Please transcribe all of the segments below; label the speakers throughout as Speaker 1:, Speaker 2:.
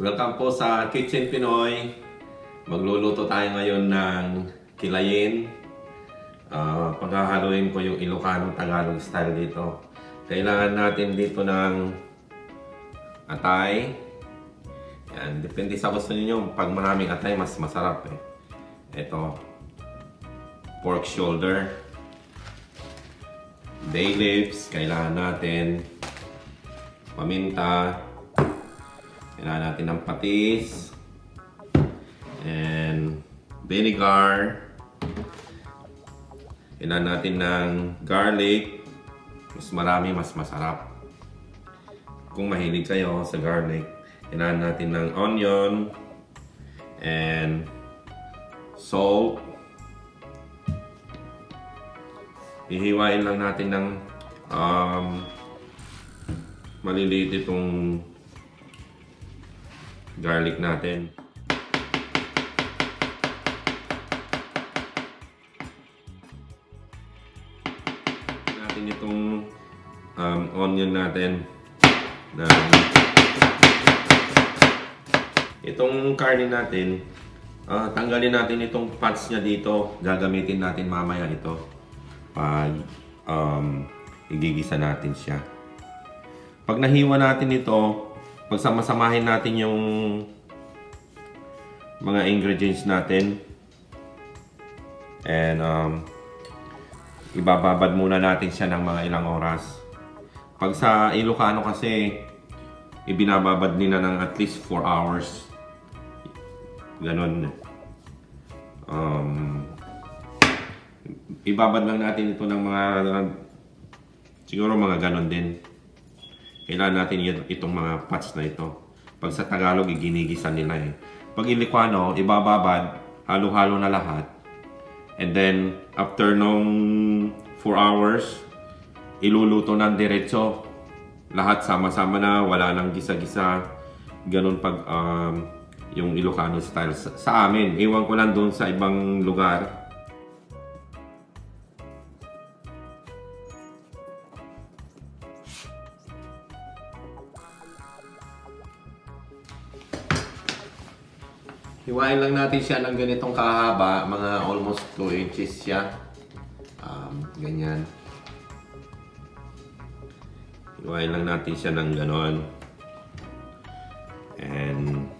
Speaker 1: Welcome po sa Kitchen Pinoy. Magluluto tayo ngayon ng kilayin. Paghahaluin ko yung Ilocano Tagalog style dito. Kailangan natin dito ng atay. Yan, depende sa gusto niyo. Pag maraming atay, mas masarap eh. Ito, pork shoulder. Bay leaves, kailangan natin. Paminta. Kailangan natin ng patis. And vinegar. Kailangan natin ng garlic. Mas marami, mas masarap. Kung mahilig kayo sa garlic, kailangan natin ng onion. And salt. Ihiwain lang natin ng maliliit itong garlic natin. Natin itong onion natin. Itong karne natin, tanggalin natin itong parts niya dito. Gagamitin natin mamaya ito pag igigisa natin siya. Pag nahiwa natin ito, pagsama-samahin natin yung mga ingredients natin. And ibababad muna natin siya ng mga ilang oras. Pag sa Ilocano kasi, ibinababad nila ng at least 4 hours. Ganon. Ibabad lang natin ito ng mga siguro mga ganon din. Kailangan natin itong mga parts na ito. Pag sa Tagalog, ginigisa nila eh. Pag Ilocano, ibababad, halo-halo na lahat. And then, after nung 4 hours, iluluto ng diretso. Lahat sama-sama na, wala nang gisa-gisa. Ganun pag yung Ilocano style. Sa amin, iwan ko lang doon sa ibang lugar. Hiwain lang natin siya ng ganitong kahaba, mga almost 2 inches siya. Ganyan. Hiwain lang natin siya ng ganon. And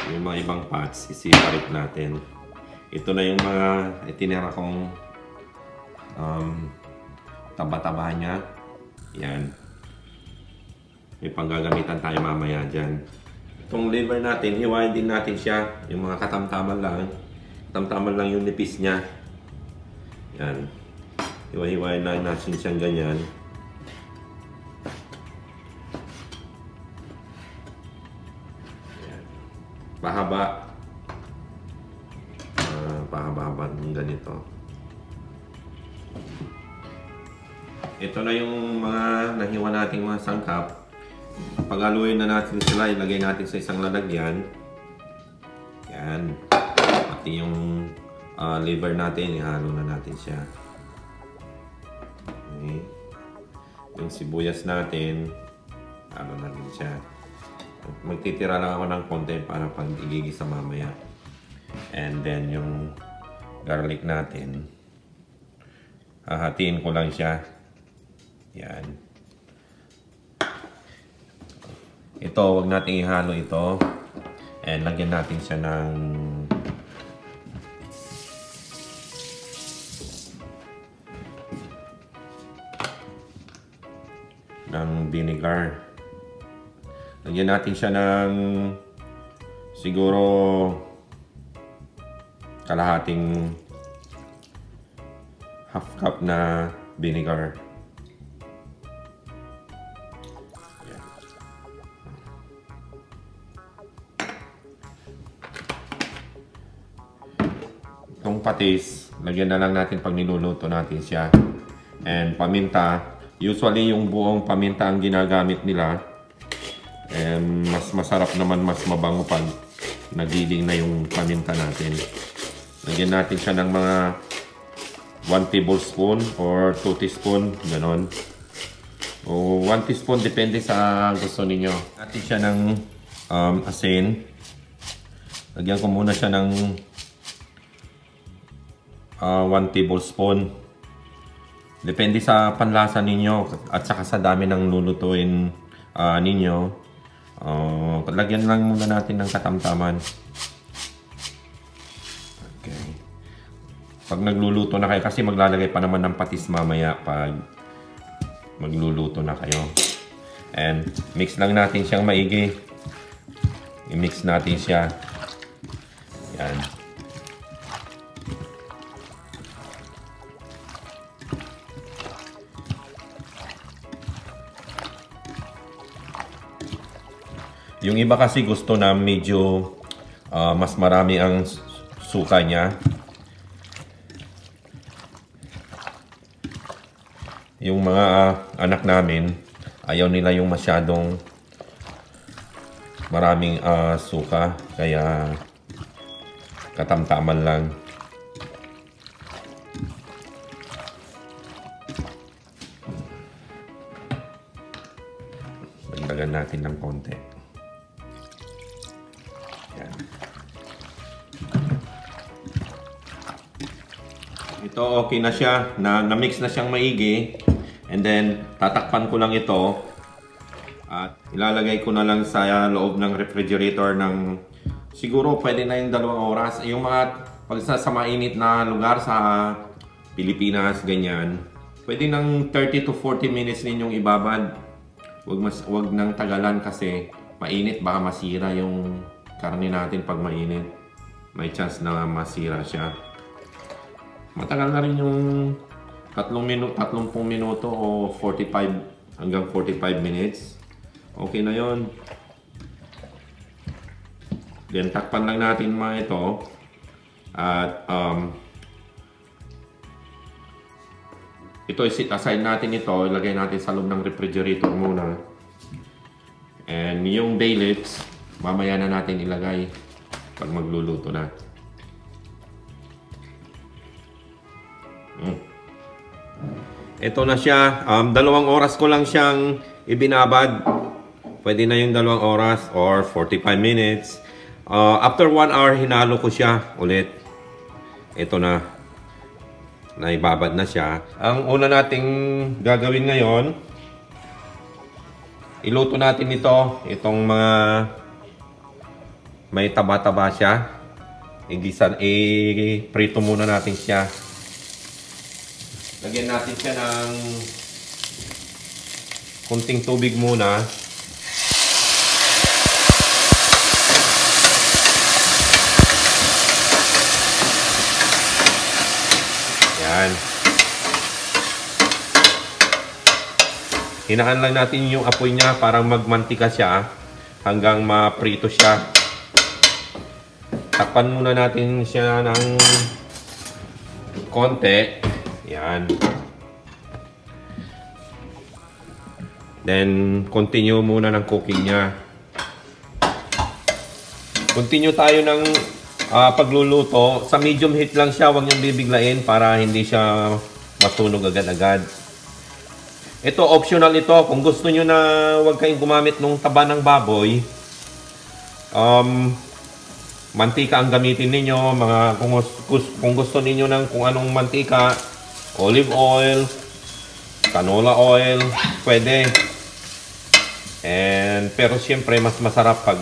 Speaker 1: yung mga ibang parts, isi-separate natin. Ito na yung mga itinira kong taba-taba niya. Yan. May panggagamitan tayo mamaya dyan. Itong liver natin, hiwain din natin siya. Yung mga katamtaman lang. Katamtaman lang yung nipis niya. Yan. Hiwa-hiwain lang natin siyang ganyan. Yan. Pahaba. Pahaba-haba ng ganito. Ito na yung mga nahiwa nating mga sangkap. Pag-haluin na natin sila, ilagay natin sa isang lalagyan. Yan. Pati yung liver natin, ihalo na natin siya. Okay. Yung sibuyas natin, halo na din siya. Magtitira lang ako ng konti para pag igigisa mamaya. And then yung garlic natin, hahatiin ko lang siya. Yan. Ito, wag nating ihalo ito. And lagyan natin siya ng vinegar. Lagyan natin siya ng siguro kalahating half cup na vinegar. Itong patis, lagyan na lang natin pag niluluto natin siya. And paminta, usually yung buong paminta ang ginagamit nila. And mas masarap naman, mas mabango pag nagiling na yung paminta natin. Lagyan natin siya ng mga 1 tablespoon or 2 teaspoon, ganon. O 1 teaspoon, depende sa gusto ninyo. Natin siya ng asin. Lagyan ko muna siya ng 1 tablespoon. Depende sa panlasa ninyo at saka sa dami ng lulutuin ninyo. Lagyan lang muna natin ng katamtaman. Okay. Pag nagluluto na kayo, kasi maglalagay pa naman ng patis mamaya pag magluluto na kayo. And mix lang natin siyang maigi. I-mix natin siya. Yan. Yung iba kasi gusto na medyo mas marami ang suka niya. Yung mga anak namin, ayaw nila yung masyadong maraming suka. Kaya katamtaman lang. Dagdagan natin ng konti. Yan. Ito okay na siya. Na-mix na siyang maigi. And then, tatakpan ko lang ito. At ilalagay ko na lang sa loob ng refrigerator ng siguro pwede na yung 2 oras. Yung mga sa mainit na lugar sa Pilipinas, ganyan. Pwede ng 30 to 40 minutes ninyong ibabad. Wag nang tagalan kasi mainit, baka masira yung karne natin pag mainit. May chance na masira siya. Matagal na rin yung 30 minuto o 45 hanggang 45 minutes. Okay na yon. Then takpan lang natin mga ito. At ito i-set aside natin ito. Ilagay natin sa loob ng refrigerator muna. And yung bay leaves, mamaya na natin ilagay pag magluluto na. Ito na siya. 2 oras ko lang siyang ibinabad. Pwede na yung 2 oras or 45 minutes. After 1 hour, hinalo ko siya ulit. Ito na. Naibabad na siya. Ang una nating gagawin ngayon, iluto natin ito. Itong mga may taba-taba siya. I-prito muna natin siya. Lagyan natin siya ng kunting tubig muna. Yan. Hinaan lang natin yung apoy niya para magmantika siya hanggang maprito siya. Takpan muna natin siya ng konti. Yan. Then, continue muna ng cooking niya. Continue tayo ng pagluluto. Sa medium heat lang siya. Huwag niyong bibiglain para hindi siya masunog agad-agad. Ito, optional ito. Kung gusto niyo na huwag kayong gumamit ng taba ng baboy, mantika ang gamitin ninyo. Kung gusto ninyo ng kung anong mantika, olive oil, canola oil, pwede. Pero siyempre, mas masarap pag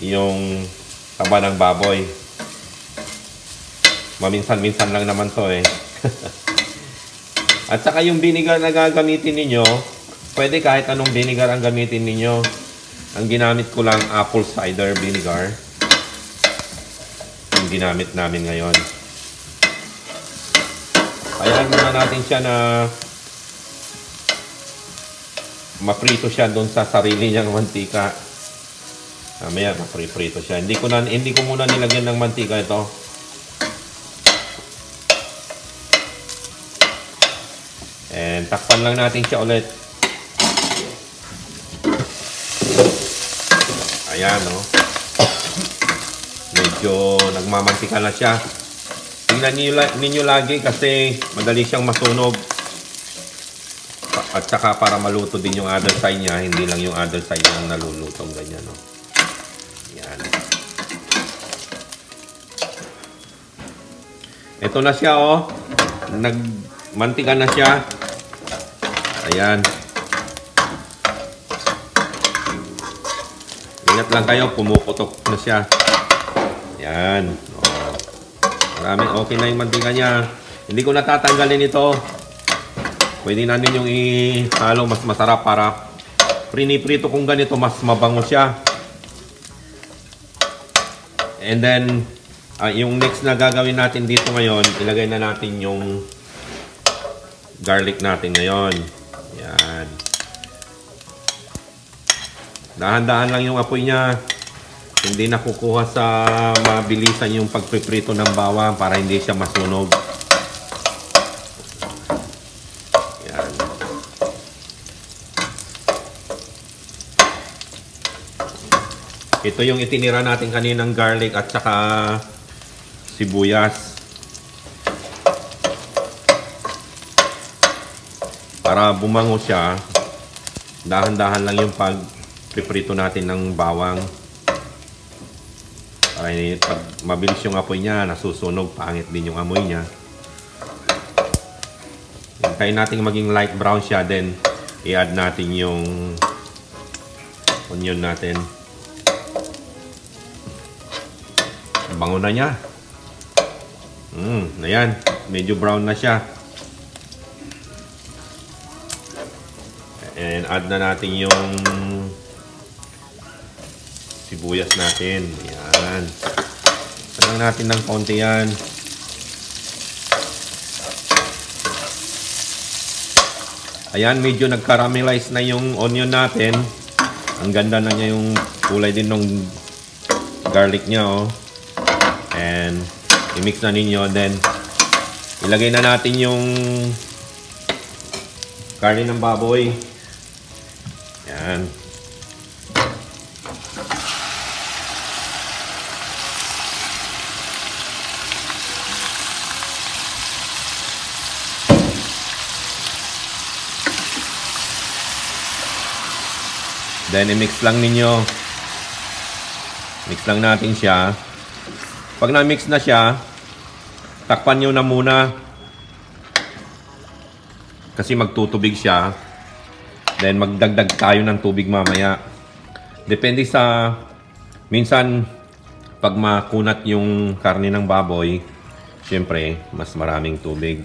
Speaker 1: yung taba ng baboy. Maminsan-minsan lang naman to eh. At saka yung vinegar na gagamitin ninyo, pwede kahit anong vinegar ang gamitin ninyo. Ang ginamit ko lang apple cider vinegar. Yung ginamit namin ngayon. Hayaan muna natin siya na maprito siya doon sa sarili niyang mantika. Mamaya maprito siya. Hindi ko muna nilagyan ng mantika ito. And takpan lang natin siya ulit. Ayan, no? Medyo nagmamantika na siya. Tingnan ninyo lagi kasi madali siyang masunog. At saka para maluto din yung other side niya, hindi lang yung other side niya nalulutong ganyan, no? Ito na siya, oh. Nagmantika na siya. Ayan. Ingat lang kayo, pumuputok na siya. Ayan. Oh. Maraming okay na yung mantika niya. Hindi ko natatanggalin ito. Pwede natin yung ihalo, mas masarap para priniprito kung ganito, mas mabango siya. And then, yung next na gagawin natin dito ngayon, ilagay na natin yung garlic natin ngayon. Yan. Dahan-dahan lang yung apoy niya. Hindi nakukuha sa mabilisan yung pagpiprito ng bawang para hindi siya masunog. Yan. Ito yung itinira natin kaninang garlic at saka sibuyas. Para bumango siya, dahan-dahan lang yung pagpiprito natin ng bawang. Para pag mabilis yung apoy niya, nasusunog, pangit din yung amoy niya. Hintayin natin maging light brown siya, then i-add natin yung onion natin. Bango na niya. Ayan, medyo brown na siya. And add na natin yung sibuyas natin. Ayan. Sarang natin ng konti yan. Ayan, medyo nag-caramelize na yung onion natin. Ang ganda na niya yung kulay din ng garlic niya, oh. And i-mix na ninyo. Then, ilagay na natin yung karne ng baboy. Yan. Then, i-mix lang ninyo. Mix lang natin siya. Pag na-mix na siya, takpan nyo na muna. Kasi magtutubig siya. Then, magdagdag tayo ng tubig mamaya. Depende sa... Minsan, pag makunat yung karne ng baboy, syempre, mas maraming tubig.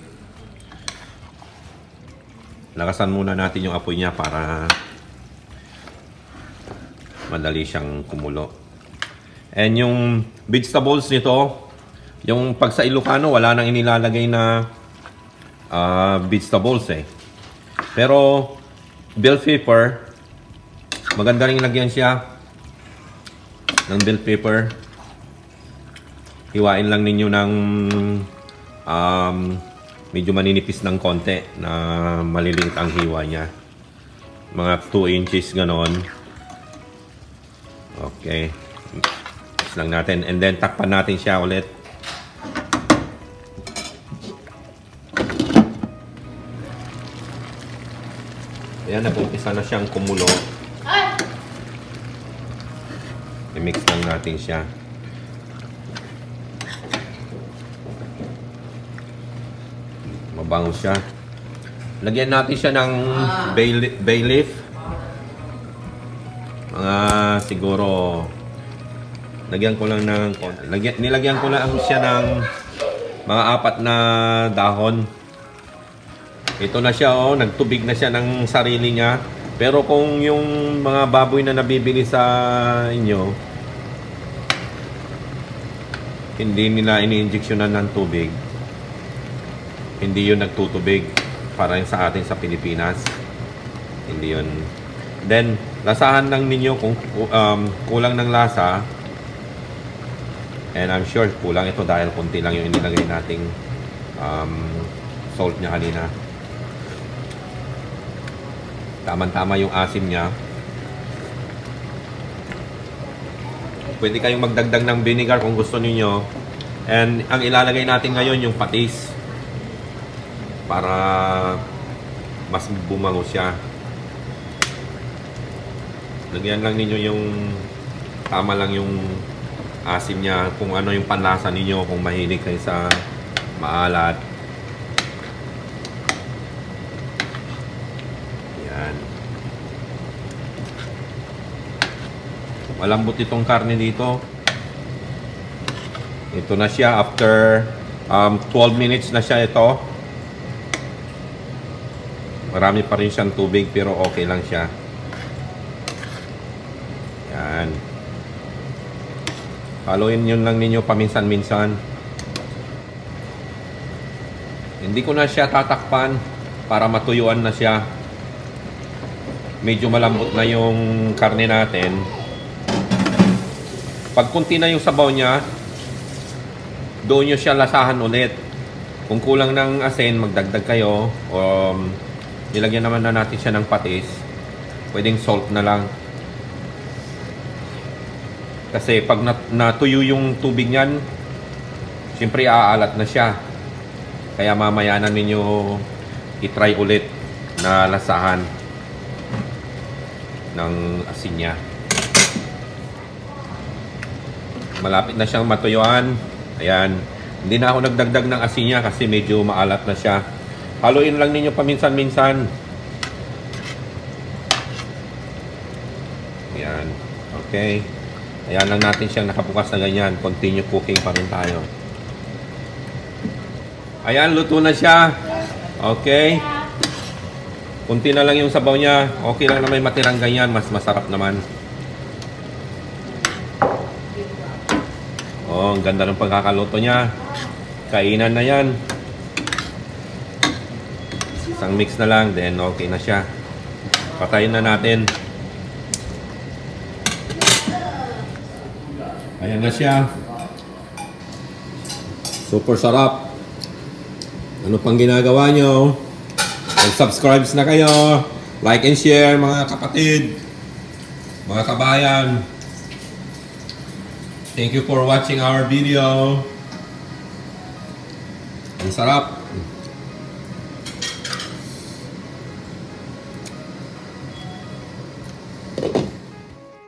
Speaker 1: Lakasan muna natin yung apoy niya para madali siyang kumulo. And yung vegetables nito, yung pag sa Ilocano, wala nang inilalagay na vegetables eh. Pero, bell pepper, maganda rin lagyan siya ng bell pepper. Hiwain lang ninyo ng medyo maninipis ng konti na maliliit ang hiwa niya. Mga 2 inches ganon. Okay. Mix lang natin. And then, takpan natin siya ulit. Ayan, nag-umpisa na siyang kumulo. I-mix lang natin siya. Mabango siya. Lagyan natin siya ng bay leaf. Mga siguro lagyan ko lang ng nilagyan ko lang siya ng mga 4 na dahon. Ito na siya, oh, nagtubig na siya ng sarili niya. Pero kung yung mga baboy na nabibili sa inyo, hindi nila ini-injectionan ng tubig, hindi yun nagtutubig para sa atin sa Pilipinas. Hindi yun. Then, lasahan lang ninyo kung kulang ng lasa. And I'm sure kulang ito dahil konti lang yung inilagay nating salt niya kanina. Tama-tama yung asim niya. Pwede kayong magdagdag ng vinegar kung gusto niyo. And ang ilalagay natin ngayon yung patis. Para mas bumango siya. Lagyan lang ninyo yung tama lang yung asim niya, kung ano yung panlasa ninyo, kung mahilig kayo sa maalat. Yan. Malambot itong karne dito. Ito na siya after 12 minutes na siya ito. Marami pa rin siyang tubig pero okay lang siya. Yan. Haluin yun lang ninyo paminsan-minsan. Hindi ko na siya tatakpan para matuyuan na siya. Medyo malambot na yung karne natin. Pag kunti na yung sabaw niya, doon nyo siya lasahan ulit. Kung kulang ng asin, magdagdag kayo. O nilagyan naman na natin siya ng patis. Pwedeng salt na lang. Kasi pag natuyo yung tubig niyan, siyempre aalat na siya. Kaya mamaya na ninyo itry ulit na lasahan ng asin niya. Malapit na siyang matuyuan. Ayan. Hindi na ako nagdagdag ng asin niya kasi medyo maalat na siya. Haluin lang ninyo paminsan-minsan. Ayan. Okay. Ayan lang natin siyang nakabukas na ganyan. Continue cooking pa rin tayo. Ayan, luto na siya. Okay. Kunti na lang yung sabaw niya. Okay lang na may matirang ganyan. Mas masarap naman. Oh, ang ganda ng pagkakaluto niya. Kainan na yan. Isang mix na lang. Then okay na siya. Patayin na natin. Ayan na siya. Super sarap. Ano pang ginagawa nyo? Mag-subscribe na kayo. Like and share mga kapatid. Mga kabayan. Thank you for watching our video. Ang sarap.